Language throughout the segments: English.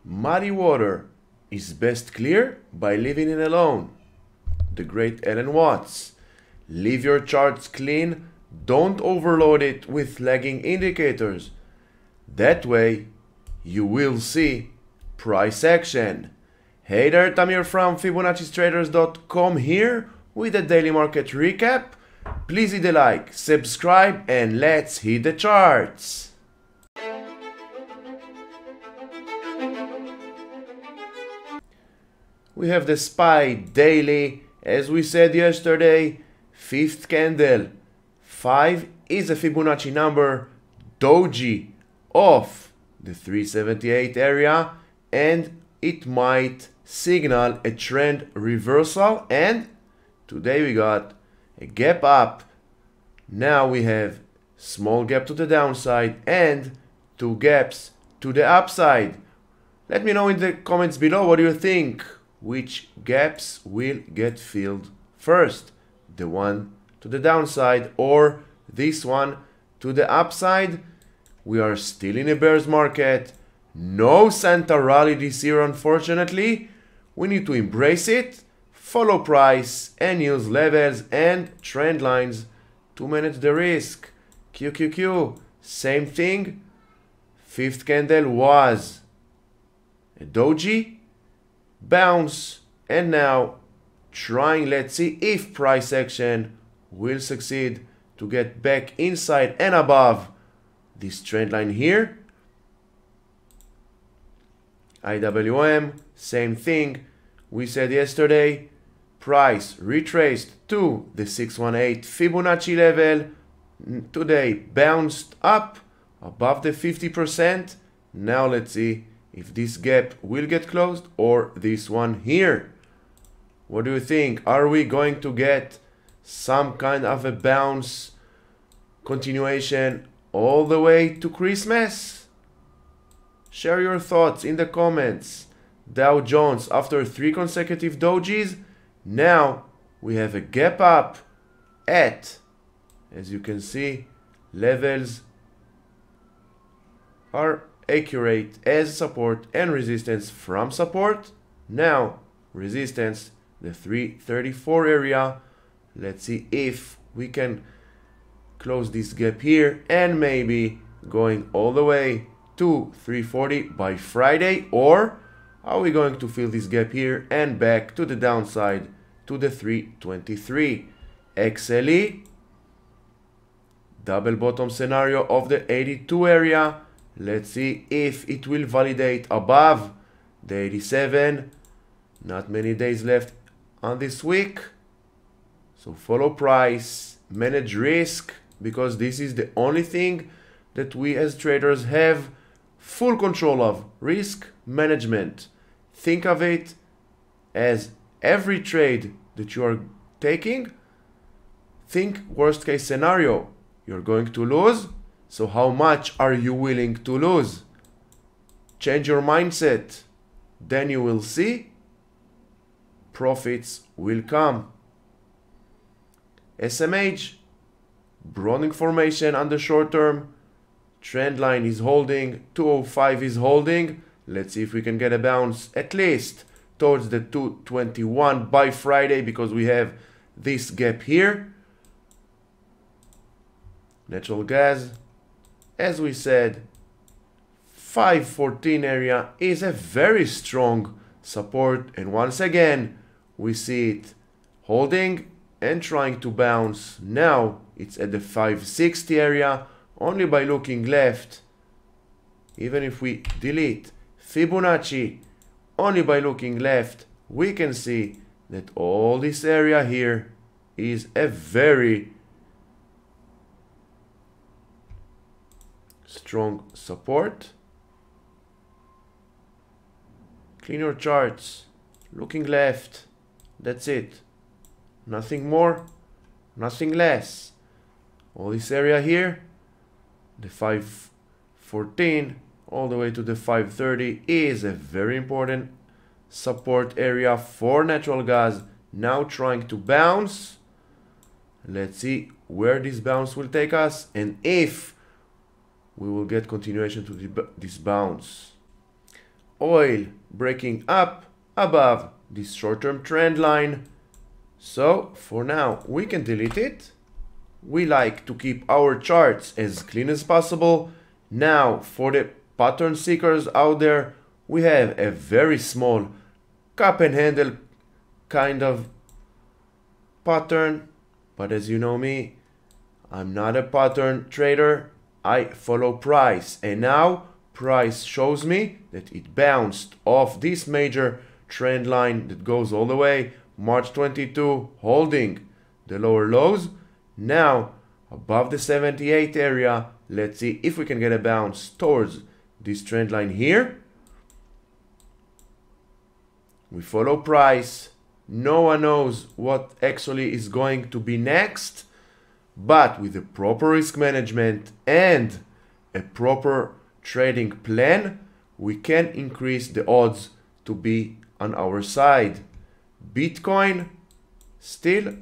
Muddy water is best clear by leaving it alone. The great Alan Watts. Leave your charts clean, don't overload it with lagging indicators. That way, you will see price action. Hey there, Tamir from Fibonaccis-Traders.com here with a daily market recap. Please hit the like, subscribe, and let's hit the charts. We have the SPY daily, as we said yesterday, fifth candle. 5 is a Fibonacci number, doji of the 378 area, and it might signal a trend reversal. And today we got a gap up. Now we have small gap to the downside and two gaps to the upside. Let me know in the comments below, what do you think? Which gaps will get filled first? The one to the downside or this one to the upside? We are still in a bear's market. No Santa rally this year, unfortunately. We need to embrace it, follow price, and use levels and trend lines to manage the risk. QQQ, same thing. Fifth candle was a doji, bounce, and now trying, let's see if price action will succeed to get back inside and above this trend line here. IWM, same thing. We said yesterday, price retraced to the 618 Fibonacci level. Today bounced up above the 50%. Now let's see if this gap will get closed or this one here. What do you think? Are we going to get some kind of a bounce continuation all the way to Christmas? Share your thoughts in the comments. Dow Jones after 3 consecutive dojis. Now we have a gap up at, as you can see, levels are accurate as support and resistance from support. Now resistance, the 334 area. Let's see if we can close this gap here and maybe going all the way to 340 by Friday, or are we going to fill this gap here and back to the downside to the 323? XLE, double bottom scenario of the 82 area. Let's see if it will validate above the 87. Not many days left on this week. So follow price, manage risk, because this is the only thing that we as traders have full control of, risk management. Think of it as every trade that you are taking, think worst case scenario, you're going to lose. So how much are you willing to lose? Change your mindset. Then you will see profits will come. SMH, broadening formation on the short term. Trend line is holding. 205 is holding. Let's see if we can get a bounce at least towards the 221 by Friday, because we have this gap here. Natural gas, as we said, 514 area is a very strong support, and once again we see it holding and trying to bounce. Now it's at the 560 area. Only by looking left, even if we delete Fibonacci, only by looking left we can see that all this area here is a very strong support. Clean your charts, looking left, that's it. Nothing more, nothing less. All this area here, the 514 all the way to the 530 is a very important support area for natural gas. Now trying to bounce. Let's see where this bounce will take us and if we will get continuation to this bounce. oil breaking up above this short-term trend line. So for now, we can delete it. We like to keep our charts as clean as possible. Now, for the pattern seekers out there, we have a very small cup and handle kind of pattern. But as you know me, I'm not a pattern trader. I follow price. And now price shows me that it bounced off this major trend line that goes all the way March 22, holding the lower lows. Now above the 78 area, let's see if we can get a bounce towards this trend line here. We follow price. No one knows what actually is going to be next, but with the proper risk management and a proper trading plan, we can increase the odds to be on our side. Bitcoin, still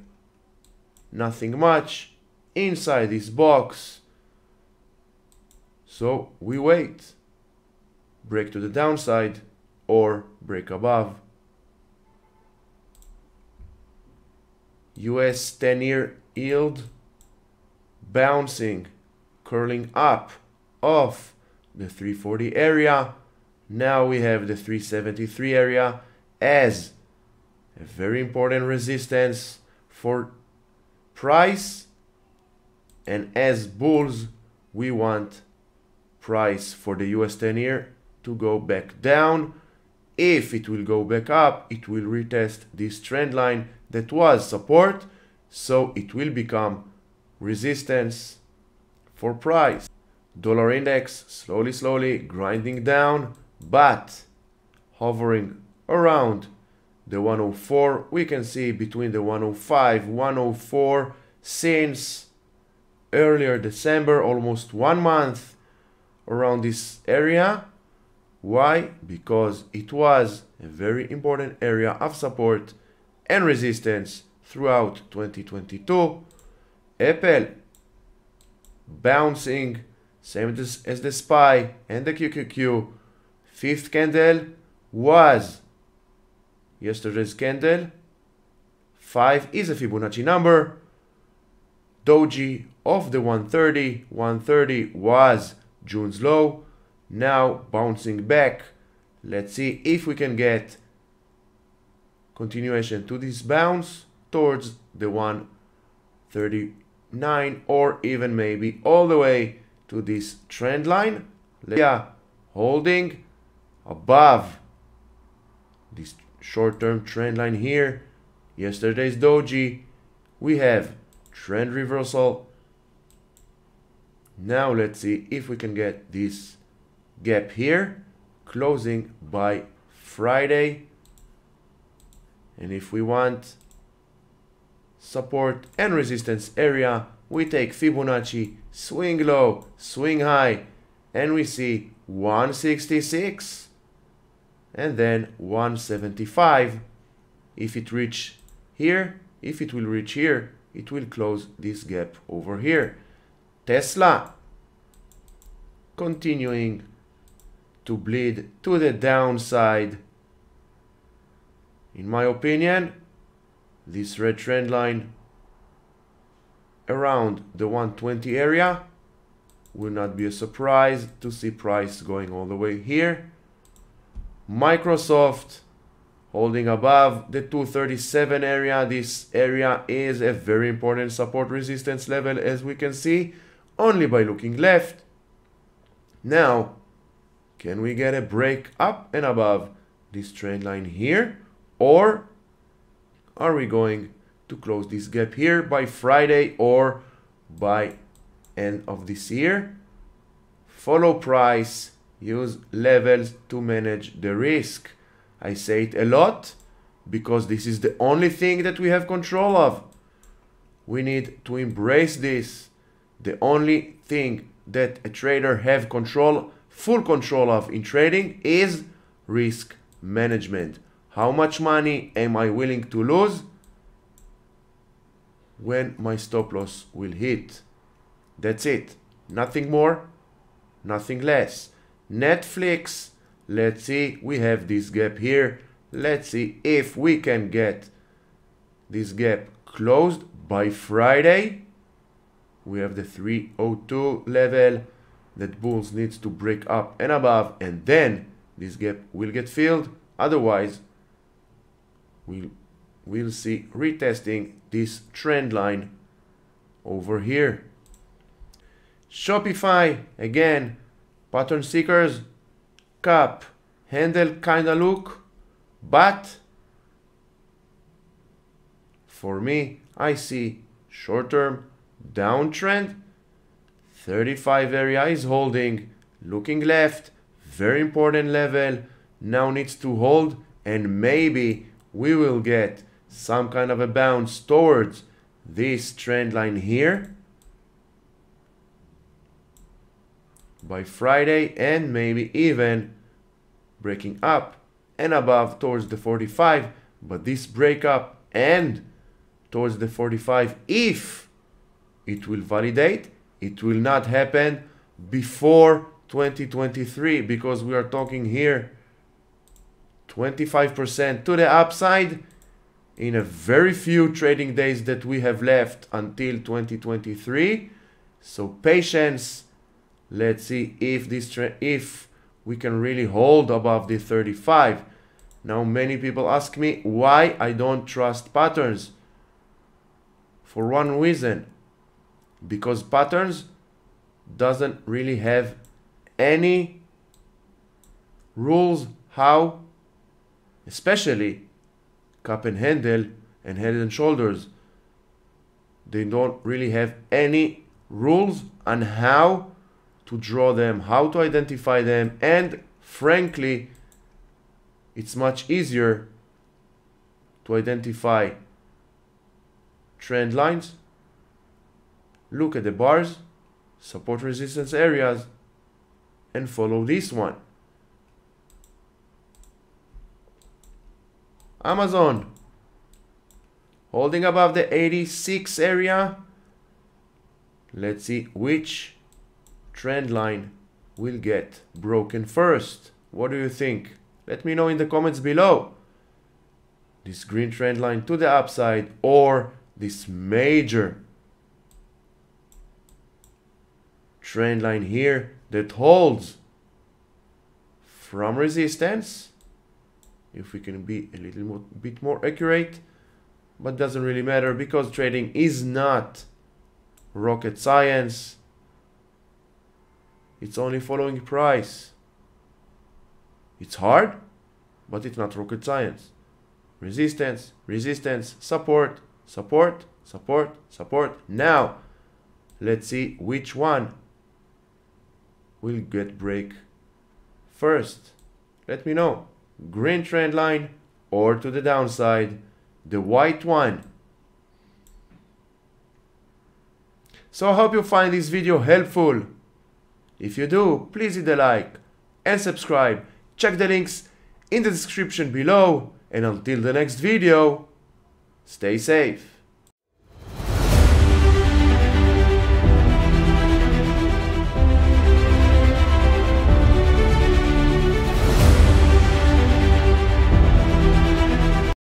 nothing much inside this box. So we wait. Break to the downside or break above. US 10-year yield bouncing, curling up off the 340 area. Now we have the 373 area as a very important resistance for price, and as bulls we want price for the US 10-year to go back down. If it will go back up, it will retest this trend line that was support, so it will become resistance for price. Dollar index slowly grinding down, but hovering around the 104. We can see between the 105, 104 since earlier December, almost 1 month around this area. Why? Because it was a very important area of support and resistance throughout 2022. AAPL bouncing, same as the SPY and the QQQ. Fifth candle was yesterday's candle. 5 is a Fibonacci number. Doji of the 130. 130 was June's low. Now bouncing back. Let's see if we can get continuation to this bounce towards the 139, or even maybe all the way to this trend line. Yeah, holding above this short-term trend line here. Yesterday's doji, we have trend reversal. Now let's see if we can get this gap here, closing by Friday. And if we want support and resistance area, we take Fibonacci, swing low, swing high, and we see 166 and then 175. If it reach here, if it will reach here, it will close this gap over here. Tesla continuing to bleed to the downside. In my opinion, this red trend line around the 120 area will not be a surprise to see price going all the way here. Microsoft holding above the 237 area. This area is a very important support resistance level, as we can see only by looking left. Now, can we get a break up and above this trend line here, or are we going to close this gap here by Friday or by end of this year? Follow price, use levels to manage the risk. I say it a lot because this is the only thing that we have control of. We need to embrace this. The only thing that a trader have full control of in trading is risk management. How much money am I willing to lose when my stop loss will hit? That's it. Nothing more, nothing less. Netflix Let's see, we have this gap here. Let's see if we can get this gap closed by Friday. We have the 302 level that bulls needs to break up and above, and then this gap will get filled. Otherwise, we'll see retesting this trend line over here. Shopify, again, pattern seekers, cup, handle kind of look, but for me, I see short-term downtrend. 35 area is holding, looking left, very important level, now needs to hold, and maybe we will get some kind of a bounce towards this trend line here by Friday, and maybe even breaking up and above towards the 45. But this breakup and towards the 45, if it will validate, it will not happen before 2023, because we are talking here 25% to the upside in a very few trading days that we have left until 2023. So patience. Let's see if if we can really hold above the 35. Now many people ask me why I don't trust patterns. For one reason, because patterns doesn't really have any rules how, especially cup and handle and head and shoulders, they don't really have any rules on how to draw them, how to identify them, and frankly, it's much easier to identify trend lines. Look at the bars, support resistance areas, and follow this one. Amazon holding above the 86 area. Let's see which trend line will get broken first. What do you think? Let me know in the comments below. This green trend line to the upside, or this major trend line here that holds from resistance. If we can be a little bit more accurate, but doesn't really matter, because trading is not rocket science. It's only following price. It's hard, but it's not rocket science. Resistance, resistance, support, support, support, support. Now, let's see which one will get break first. Let me know. Green trend line or to the downside, the white one. So I hope you find this video helpful. If you do, please hit the like and subscribe. Check the links in the description below. And until the next video, stay safe.